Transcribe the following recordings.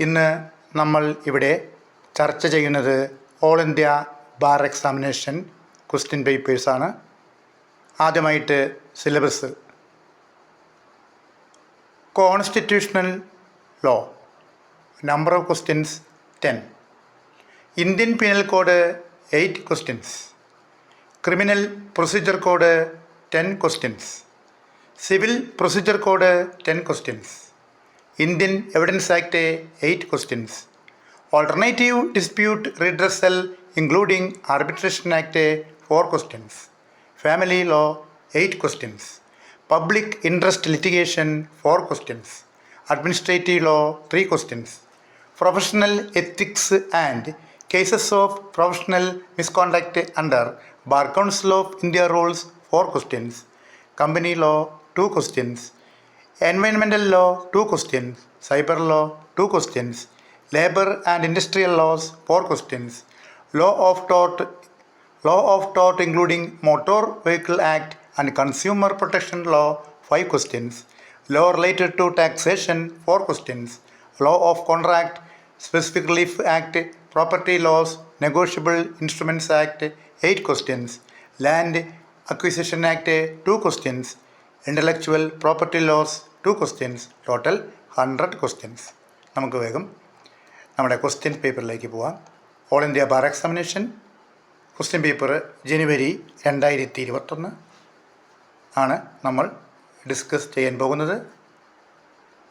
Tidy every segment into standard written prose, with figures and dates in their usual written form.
ഇന്ന് നമ്മൾ ഇവിടെ ചർച്ച ചെയ്യുന്നത് all India bar examination question പേപ്പേഴ്സാണ്. ആദ്യമായിട്ട് syllabus. Constitutional law, number of questions 10. Indian penal code 8 questions. Criminal procedure code 10 questions. Civil procedure code 10 questions. Indian Evidence Act 8 questions. Alternative Dispute Redressal including Arbitration Act 4 questions. Family Law 8 questions. Public Interest Litigation 4 questions. Administrative Law 3 questions. Professional Ethics and Cases of Professional Misconduct under Bar Council of India Rules 4 questions. Company Law 2 questions. Environmental Law 2 questions. Cyber Law 2 questions. Labor and Industrial Laws 4 questions. Law of tort including Motor Vehicle Act and Consumer Protection Law 5 questions. Law related to taxation 4 questions. Law of Contract, Specific Relief Act, Property Laws, Negotiable Instruments Act 8 questions. Land Acquisition Act 2 questions. Intellectual Property Laws 2 questions. Total 100 questions. നമുക്ക് വേഗം നമ്മുടെ question പേപ്പറിലേക്ക് പോവാം. All India bar examination question paper January 2021 ആണ് നമ്മൾ discuss ചെയ്യാൻ പോകുന്നത്.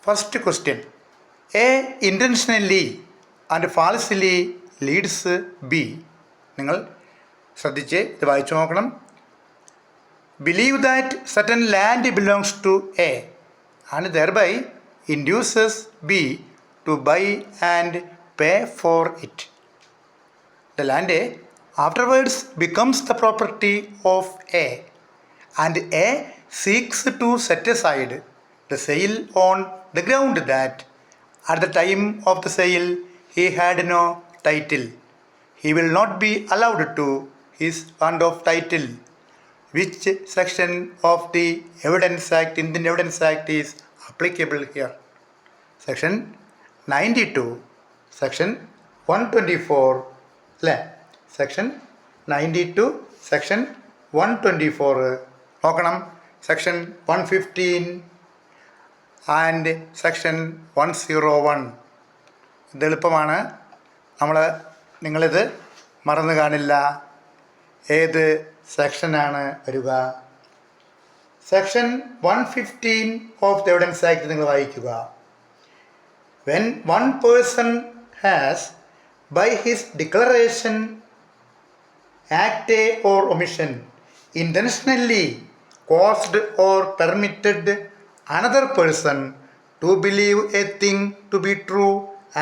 First question: A intentionally and falsely leads B. നിങ്ങൾ ശ്രദ്ധിച്ച് ഇത് വായിച്ചു നോക്കണം. Believe that certain land belongs to A and thereby induces B to buy and pay for it. The land afterwards becomes the property of A and A seeks to set aside the sale on the ground that at the time of the sale he had no title. He will not be allowed to his fund of title. Which section of the Evidence Act, Indian Evidence Act, is applicable here? Section 92, Section 124, Section 92, Section 124. നോക്കണം. Section 115 and Section 101. ഇത് എളുപ്പമാണ്. നിങ്ങളിത് മറന്നു കാണില്ല. ഏത് സെക്ഷനാണ് വരിക? Section 115 of the evidence act നിങ്ങൾ വായിക്കുക. When one person has by his declaration, act or omission intentionally caused or permitted another person to believe a thing to be true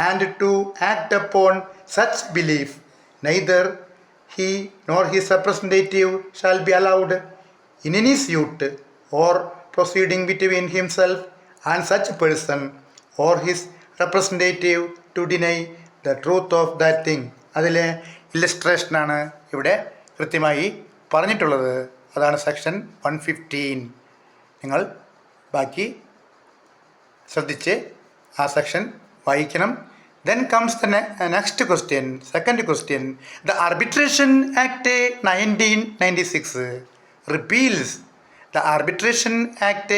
and to act upon such belief, neither he nor his representative shall be allowed in any suit or proceeding between himself and such person or his representative to deny the truth of that thing. അതിലെ ഇല്ലസ്ട്രേഷനാണ് ഇവിടെ കൃത്യമായി പറഞ്ഞിട്ടുള്ളത്. അതാണ് section 115. നിങ്ങൾ ബാക്കി ശ്രദ്ധിച്ച് ആ section വായിക്കണം. Then comes the next question, second question. The Arbitration Act 1996 repeals. The Arbitration Act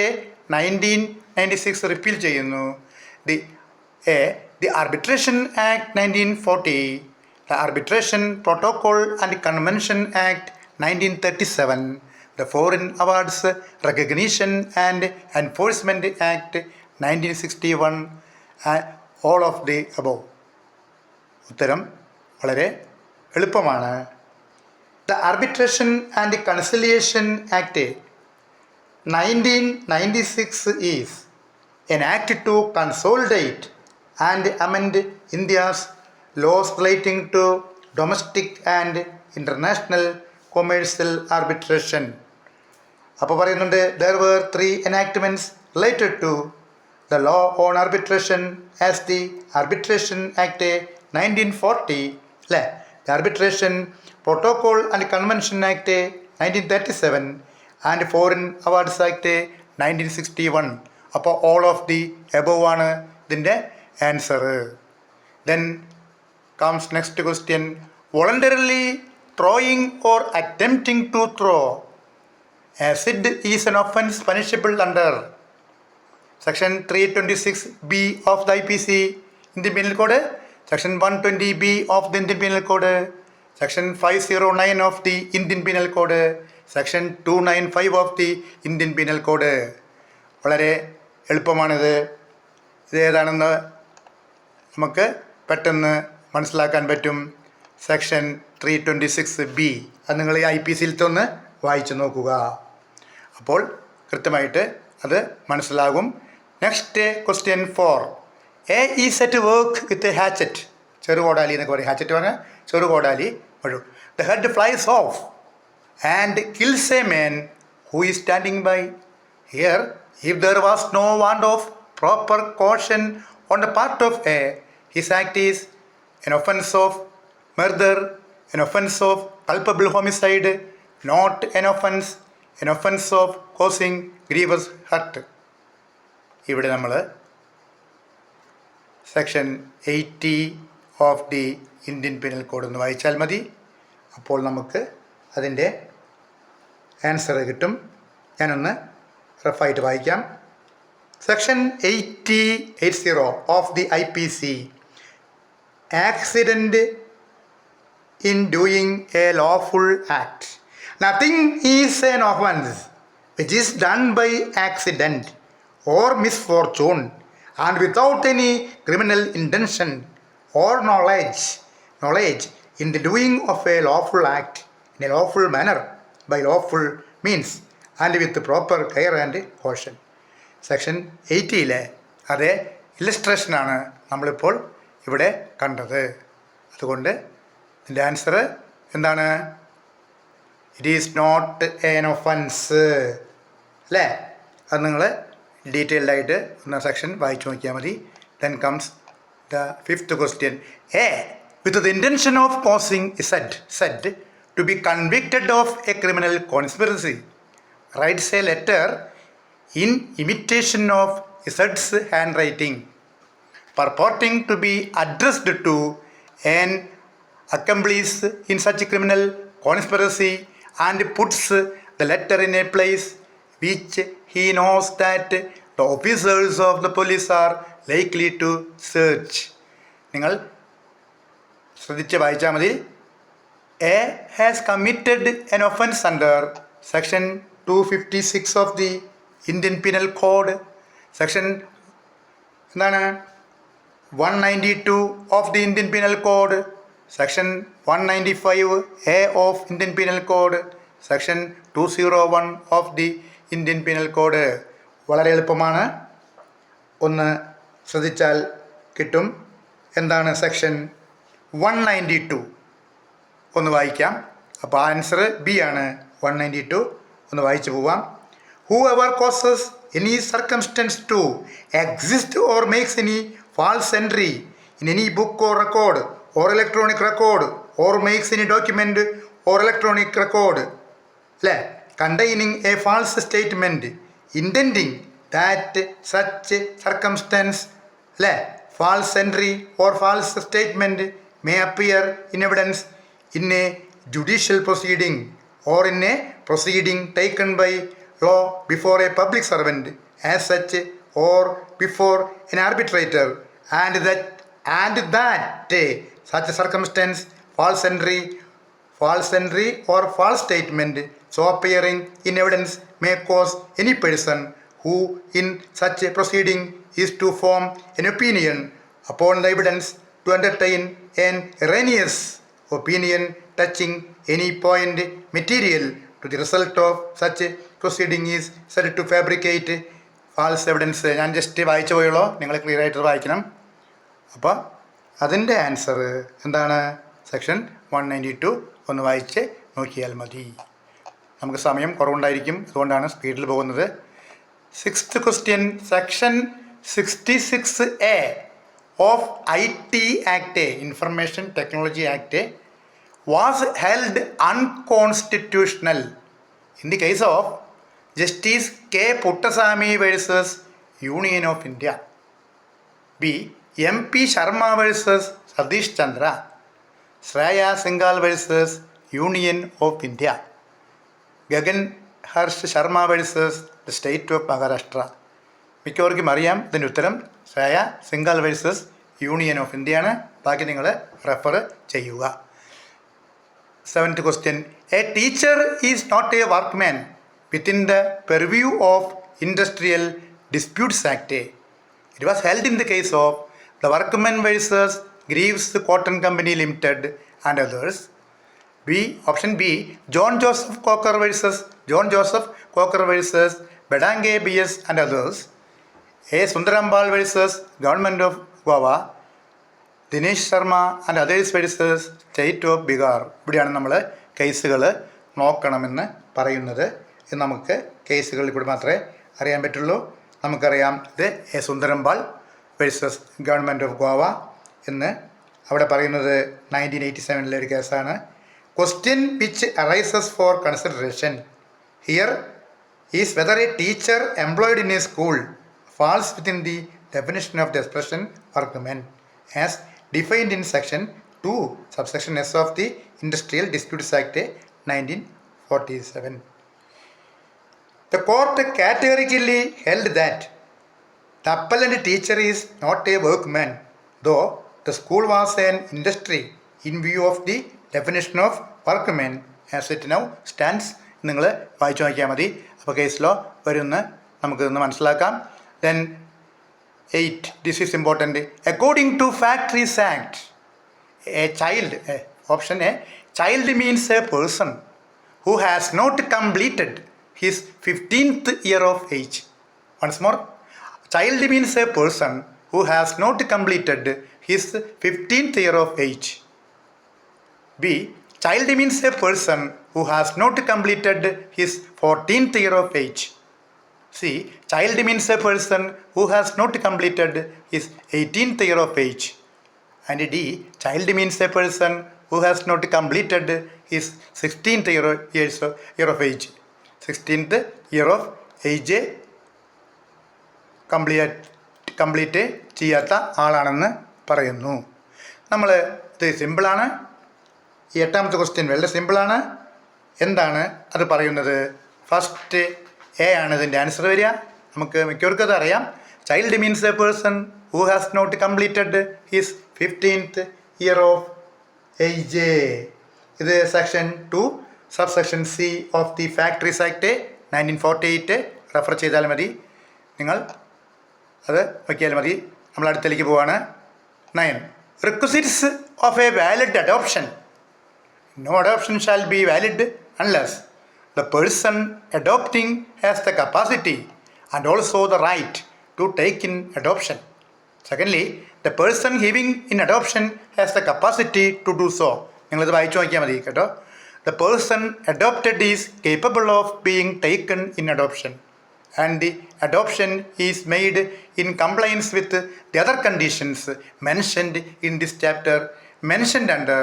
1996 repeal ചെയ്യുന്നു. The Arbitration Act 1940, the Arbitration Protocol and Convention Act 1937, the Foreign Awards Recognition and Enforcement Act 1961, all of the above. ഉത്തരം വളരെ എളുപ്പമാണ്. The arbitration and conciliation act 1996 is an act to consolidate and amend India's laws relating to domestic and international commercial arbitration. അപ്പോൾ പറയുന്നുണ്ട്, there were 3 enactments related to the law on arbitration as the Arbitration Act 1940, the Arbitration Protocol and Convention Act 1937 and Foreign Awards Act 1961. അപ്പോൾ all of the above ആണ് ഇതിൻ്റെ answer. Then comes next question. Voluntarily throwing or attempting to throw acid is an offence punishable under Section 326B of the IPC, Indian Penal Code, Section 120B of the Indian Penal Code, Section 509 of the Indian Penal Code, Section 295 of the Indian Penal Code. വളരെ എളുപ്പമാണിത്. ഇതേതാണെന്ന് നമുക്ക് പെട്ടെന്ന് മനസ്സിലാക്കാൻ പറ്റും. Section 326B അത് നിങ്ങൾ ഈ IPC-ൽ ഒന്ന് വായിച്ചു നോക്കുക. അപ്പോൾ കൃത്യമായിട്ട് അത് മനസ്സിലാകും. Next question 4. A is at work with a hatchet. ചെറുകോടാലി എന്നൊക്കെ പറയും. ഹാച്ചറ്റ് പറഞ്ഞാൽ ചെറുകോടാലി വഴു. The head flies off and kills a man who is standing by. Here if there was no want of proper caution on the part of A, his act is an offence of murder, an offence of culpable homicide, not an offence of causing grievous hurt. ഇവിടെ നമ്മൾ section 80 of the Indian penal code ഒന്ന് വായിച്ചാൽ മതി. അപ്പോൾ നമുക്ക് അതിൻ്റെ answer കിട്ടും. ഞാനൊന്ന് റഫായിട്ട് വായിക്കാം. Section 80 of the IPC. Accident in doing a lawful act. Nothing is an offence which is done by accident or misfortune and without any criminal intention or knowledge in the doing of a lawful act in a lawful manner by lawful means and with proper care and caution. Section 80-ലെ അതേ ഇല്ലസ്ട്രേഷനാണ് നമ്മളിപ്പോൾ ഇവിടെ കണ്ടത്. അതുകൊണ്ട് ഇതിൻ്റെ answer എന്താണ്? It is not an offence അല്ലേ? അത് നിങ്ങൾ ഡീറ്റെയിൽഡായിട്ട് ഒന്ന് സെക്ഷൻ വായിച്ചു നോക്കിയാൽ മതി. Then comes the 5th question. A with the intention of causing Z to be convicted of a criminal conspiracy writes a letter in imitation of ഇസഡ്സ് handwriting purporting to be addressed to an accomplice in such a criminal conspiracy and puts the letter in a place which he knows that the officers of the police are likely to search. നിങ്ങൾ ശ്രദ്ധിച്ച് വായിച്ചാൽ മതി. A has committed an offence under section 256 of the Indian Penal Code, section എന്താണ് 192 of the Indian Penal Code, section 195A of Indian Penal Code, section 201 of the Indian Penal Code. വളരെ എളുപ്പമാണ്. ഒന്ന് ശ്രദ്ധിച്ചാൽ കിട്ടും. എന്താണ് സെക്ഷൻ 192? ഒന്ന് വായിക്കാം. അപ്പോൾ ആൻസർ B ആണ്. 192 ഒന്ന് വായിച്ചു പോവാം. Whoever causes any circumstance to exist or makes any false entry in any book or record or electronic record or makes any document or electronic record containing a false statement intending that such circumstance false entry or false statement may appear in evidence in a judicial proceeding or in a proceeding taken by law before a public servant as such or before an arbitrator, and that such a circumstance, false entry or false statement so appearing in evidence may cause any person who in such a proceeding is to form an opinion upon the evidence to entertain an erroneous opinion touching any point material to the result of such a proceeding is said to fabricate false evidence. ഞാൻ just വായിച്ചു പോയുള്ളൂ, നിങ്ങൾ clear ആയിട്ട് വായിക്കണം. അപ്പോൾ അതിൻ്റെ answer എന്താണ്? Section 192 ഒന്ന് വായിച്ച് നോക്കിയാൽ മതി. നമുക്ക് സമയം കുറവുണ്ടായിരിക്കും, അതുകൊണ്ടാണ് സ്പീഡിൽ പോകുന്നത്. 6th question. Section 66A of IT Act, Information Technology Act, was held unconstitutional in the case of Justice K. Puttasamy versus Union of India. B. MP Sharma versus Satish Chandra, Shreya Singhal versus Union of India, Gagan Harsh Sharma versus the State of Maharashtra. മിക്കവർക്കും അറിയാം ഇതിൻ്റെ ഉത്തരം Shreya Singhal versus Union of India ആണ്. ബാക്കി നിങ്ങൾ refer ചെയ്യുക. 7th question. A teacher is not a workman within the purview of Industrial Disputes Act. It was held in the case of the Workmen versus Greaves Cotton Company Limited and others. Option B, John Joseph Cocker versus Bedange BS and others. A. Sundarambal versus Government of Goa, Dinesh Sharma and others versus state of Bihar. ഇവിടെയാണ് നമ്മൾ കേസുകൾ നോക്കണമെന്ന് പറയുന്നത്. ഇത് നമുക്ക് കേസുകളിൽ കൂടി മാത്രമേ അറിയാൻ പറ്റുള്ളൂ. നമുക്കറിയാം ഇത് A Sundarambal versus government of Goa എന്ന് അവിടെ പറയുന്നത് 1987 ഒരു കേസാണ്. Question which arises for consideration here is whether a teacher employed in a school falls within the definition of the expression workmen as defined in section 2 subsection S of the Industrial Disputes Act 1947. The court categorically held that the appellant teacher is not a workman, though the school was an industry in view of the definition of workman as it now stands. നിങ്ങൾ വായിച്ചു നോക്കിയാൽ മതി. അപ്പോൾ കേസിലോ വരുമെന്ന് നമുക്കിതൊന്ന് മനസ്സിലാക്കാം. Then 8. This is important. According to Factories Act, a child, option A, child means a person who has not completed his 15th year of age. Once more, child means a person who has not completed his 15th year of age. B. Child means a person who has not completed his 14th year of age. C. Child means a person who has not completed his 18th year of age. And D. Child means a person who has not completed his 16th year of age. 16th year of age complete ചെയ്യാത്ത ആളാണെന്ന് പറയുന്നു. നമ്മൾ ഇത് സിമ്പിളാണ്. ഈ 8ാമത്തെ question വളരെ സിമ്പിളാണ്. എന്താണ് അത് പറയുന്നത്? ഫസ്റ്റ് എ ആണ് ഇതിൻ്റെ ആൻസർ വരിക. നമുക്ക് മിക്കവർക്കും അത് അറിയാം. Child means a person who has not completed his 15th year of age. ഇത് section 2 subsection C of the factories act 1948 refer ചെയ്താൽ മതി. നിങ്ങൾ അത് നോക്കിയാൽ മതി. നമ്മൾ അടുത്തേക്ക് പോവാണ്. 9. Requisites of a valid adoption. No adoption shall be valid unless the person adopting has the capacity and also the right to take in adoption. Secondly, the person giving in adoption has the capacity to do so. നിങ്ങളിത് വായിച്ചു നോക്കിയാൽ മതി കേട്ടോ. The person adopted is capable of being taken in adoption and the adoption is made in compliance with the other conditions mentioned in this chapter mentioned under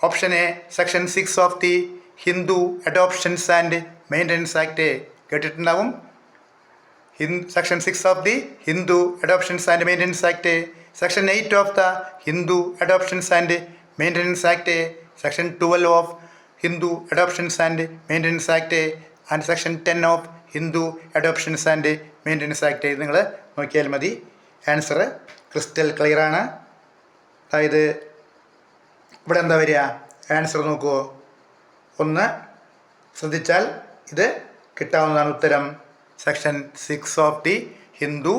option A, section 6 of the Hindu adoptions and maintenance act കേട്ടിട്ടുണ്ടാവും. Section 6 of the Hindu adoptions and maintenance act, section 8 of the Hindu adoptions and maintenance act, section 12 of Hindu adoptions and maintenance act and section 10 of Hindu adoptions and maintenance act. നിങ്ങൾ നോക്കിയാൽ മതി. Answer crystal clear ആണ്. അതായത് ഇവിടെ എന്താ വരിക? Answer നോക്കുമോ? ഒന്ന് ശ്രദ്ധിച്ചാൽ ഇത് കിട്ടാവുന്നതാണ് ഉത്തരം. Section 6 of the Hindu